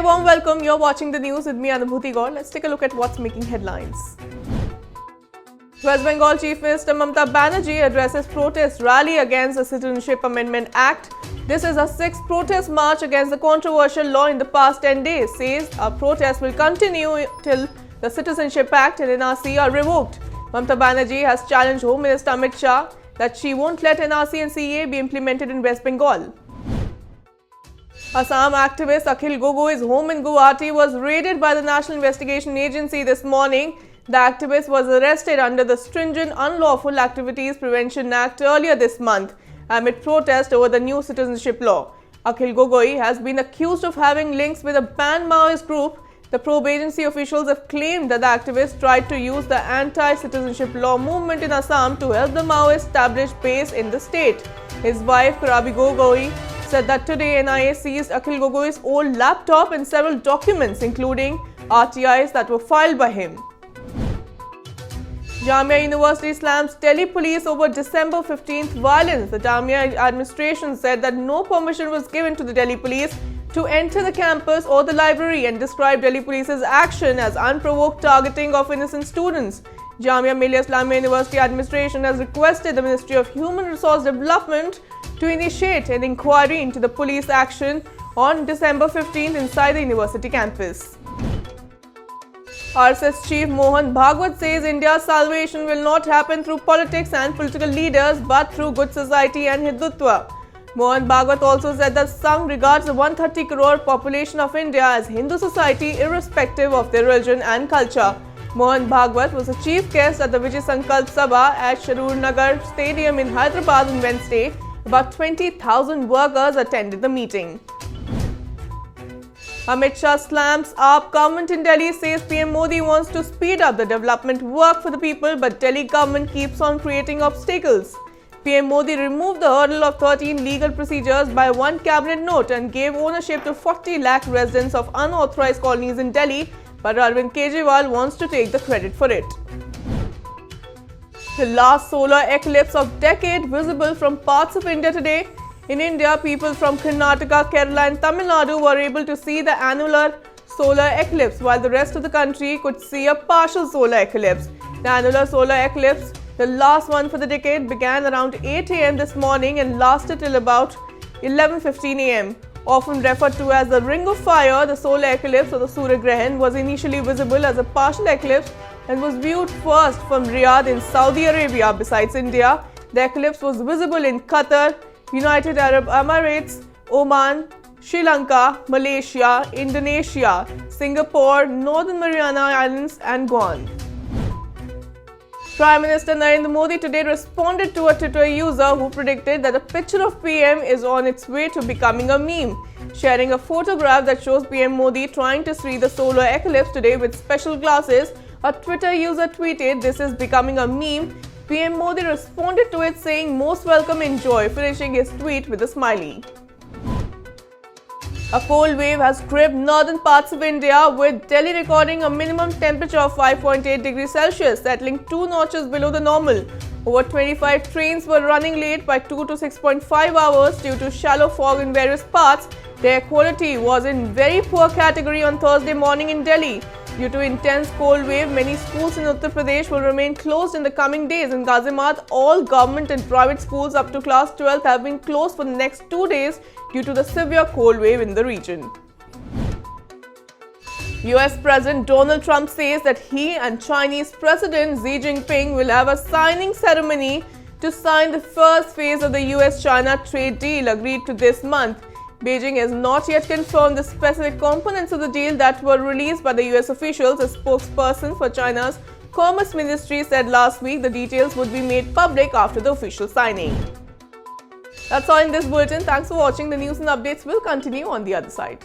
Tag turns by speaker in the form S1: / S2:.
S1: warm welcome. You're watching the news with me, Anubhuti Gaur. Let's take a look at what's making headlines. West Bengal Chief Minister Mamata Banerjee addresses protest rally against the Citizenship Amendment Act. This is a sixth protest march against the controversial law in the past 10 days. Says our protest will continue till the Citizenship Act and NRC are revoked. Mamata Banerjee has challenged Home Minister Amit Shah that she won't let NRC and CAA be implemented in West Bengal. Assam activist Akhil Gogoi's home in Guwahati was raided by the National Investigation Agency this morning. The activist was arrested under the stringent Unlawful Activities Prevention Act earlier this month amid protest over the new citizenship law. Akhil Gogoi has been accused of having links with a banned Maoist group. The probe agency officials have claimed that the activist tried to use the anti-citizenship law movement in Assam to help the Maoist establish base in the state. His wife, Karabi Gogoi, said that today NIA seized Akhil Gogoi's old laptop and several documents, including RTIs that were filed by him. Jamia University slams Delhi police over December 15th violence. The Jamia administration said that no permission was given to the Delhi police to enter the campus or the library and described Delhi police's action as unprovoked targeting of innocent students. Jamia Millia Islamia University administration has requested the Ministry of Human Resource Development to initiate an inquiry into the police action on December 15th inside the university campus. RSS Chief Mohan Bhagwat says India's salvation will not happen through politics and political leaders but through good society and Hindutva. Mohan Bhagwat also said that Sangh regards the 130 crore population of India as Hindu society irrespective of their religion and culture. Mohan Bhagwat was a chief guest at the Vijay Sankalp Sabha at Sharur Nagar Stadium in Hyderabad on Wednesday. About 20,000 workers attended the meeting. Amit Shah slams AAP government in Delhi, says PM Modi wants to speed up the development work for the people, but Delhi government keeps on creating obstacles. PM Modi removed the hurdle of 13 legal procedures by one cabinet note and gave ownership to 40 lakh residents of unauthorized colonies in Delhi, but Arvind Kejriwal wants to take the credit for it. The last solar eclipse of decade visible from parts of India today. In India, people from Karnataka, Kerala and Tamil Nadu were able to see the annular solar eclipse, while the rest of the country could see a partial solar eclipse. The annular solar eclipse, the last one for the decade, began around 8 a.m. this morning and lasted till about 11:15 a.m. Often referred to as the Ring of Fire, the solar eclipse or the Surya Grahan was initially visible as a partial eclipse and was viewed first from Riyadh in Saudi Arabia. Besides India, the eclipse was visible in Qatar, United Arab Emirates, Oman, Sri Lanka, Malaysia, Indonesia, Singapore, Northern Mariana Islands and Guam. Prime Minister Narendra Modi today responded to a Twitter user who predicted that a picture of PM is on its way to becoming a meme. Sharing a photograph that shows PM Modi trying to see the solar eclipse today with special glasses, a Twitter user tweeted, "This is becoming a meme." PM Modi responded to it saying, "Most welcome, enjoy," finishing his tweet with a smiley. A cold wave has gripped northern parts of India, with Delhi recording a minimum temperature of 5.8 degrees Celsius, settling 2 notches below the normal. Over 25 trains were running late by 2 to 6.5 hours due to shallow fog in various parts. The air quality was in very poor category on Thursday morning in Delhi. Due to intense cold wave, many schools in Uttar Pradesh will remain closed in the coming days. In Ghaziabad, all government and private schools up to class 12 have been closed for the next 2 days due to the severe cold wave in the region. US President Donald Trump says that he and Chinese President Xi Jinping will have a signing ceremony to sign the first phase of the US-China trade deal agreed to this month. Beijing has not yet confirmed the specific components of the deal that were released by the US officials. A spokesperson for China's Commerce Ministry said last week the details would be made public after the official signing. That's all in this bulletin. Thanks for watching. The news and updates will continue on the other side.